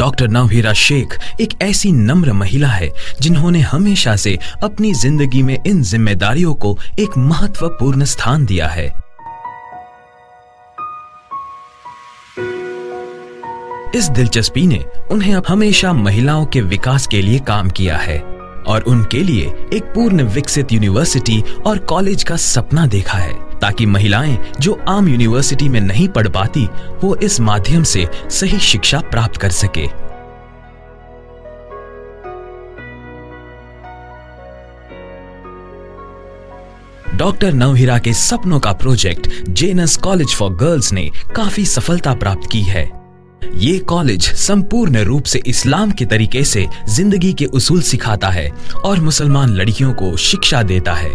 Doctor Navheera Sheikh एक ऐसी नम्र महिला है जिन्होंने हमेशा से अपनी जिंदगी में इन जिम्मेदारियों को एक महत्वपूर्ण स्थान दिया है। इस दिलचस्पी ने उन्हें हमेशा महिलाओं के विकास के लिए काम किया है और उनके लिए एक पूर्ण विकसित यूनिवर्सिटी और कॉलेज का सपना देखा है, ताकि महिलाएं जो आम यूनिवर्सिटी में नहीं पढ़ पाती वो इस माध्यम से सही शिक्षा प्राप्त कर सके। डॉक्टर नवहीरा के सपनों का प्रोजेक्ट जेनस कॉलेज फॉर गर्ल्स ने काफी सफलता प्राप्त की है। ये कॉलेज संपूर्ण रूप से इस्लाम के तरीके से जिंदगी के उसूल सिखाता है और मुसलमान लड़कियों को शिक्षा देता है।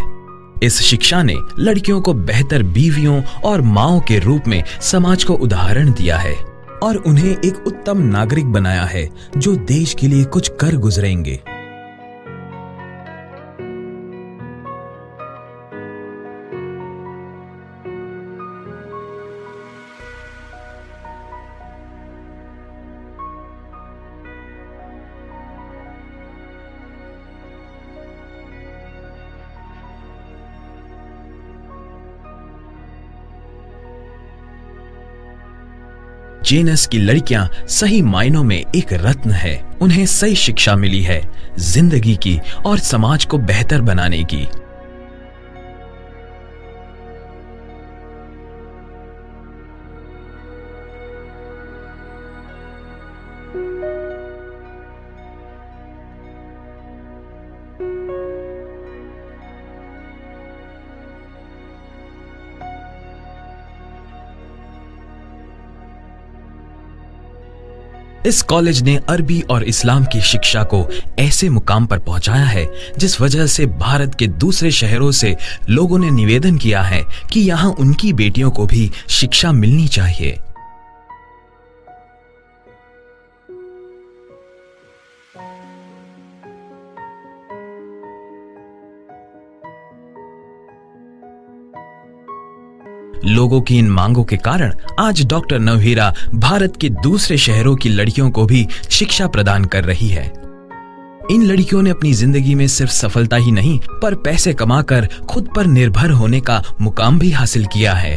इस शिक्षा ने लड़कियों को बेहतर बीवियों और माओं के रूप में समाज को उदाहरण दिया है और उन्हें एक उत्तम नागरिक बनाया है जो देश के लिए कुछ कर गुजरेंगे। जेनस की लड़कियां सही मायनों में एक रत्न है। उन्हें सही शिक्षा मिली है जिंदगी की और समाज को बेहतर बनाने की। इस कॉलेज ने अरबी और इस्लाम की शिक्षा को ऐसे मुकाम पर पहुंचाया है जिस वजह से भारत के दूसरे शहरों से लोगों ने निवेदन किया है कि यहां उनकी बेटियों को भी शिक्षा मिलनी चाहिए। लोगों की इन मांगों के कारण आज डॉक्टर नवहीरा भारत के दूसरे शहरों की लड़कियों को भी शिक्षा प्रदान कर रही है। इन लड़कियों ने अपनी जिंदगी में सिर्फ सफलता ही नहीं पर पैसे कमाकर खुद पर निर्भर होने का मुकाम भी हासिल किया है।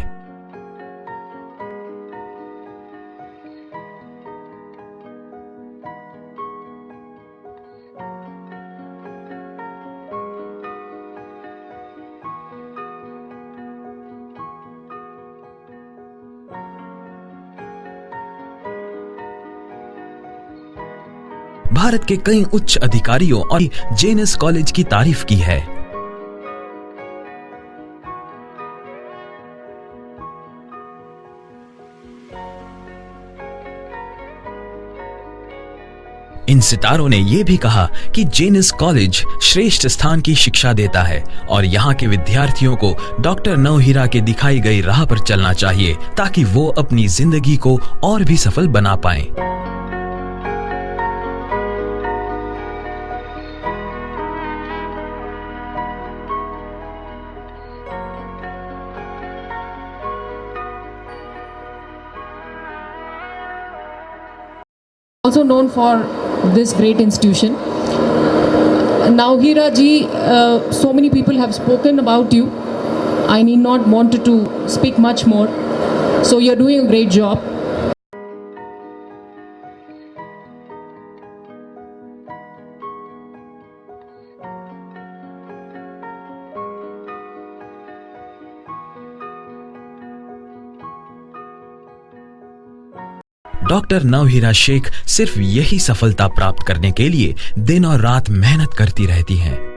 भारत के कई उच्च अधिकारियों और जेनस कॉलेज की तारीफ की है। इन सितारों ने यह भी कहा कि जेनस कॉलेज श्रेष्ठ स्थान की शिक्षा देता है और यहाँ के विद्यार्थियों को डॉक्टर नवहीरा के दिखाई गई राह पर चलना चाहिए ताकि वो अपनी जिंदगी को और भी सफल बना पाएं। Also known for this great institution. Navheera ji, so many people have spoken about you. I need not want to speak much more. So you're doing a great job. Doctor Navheera Sheikh सिर्फ यही सफलता प्राप्त करने के लिए दिन और रात मेहनत करती रहती हैं।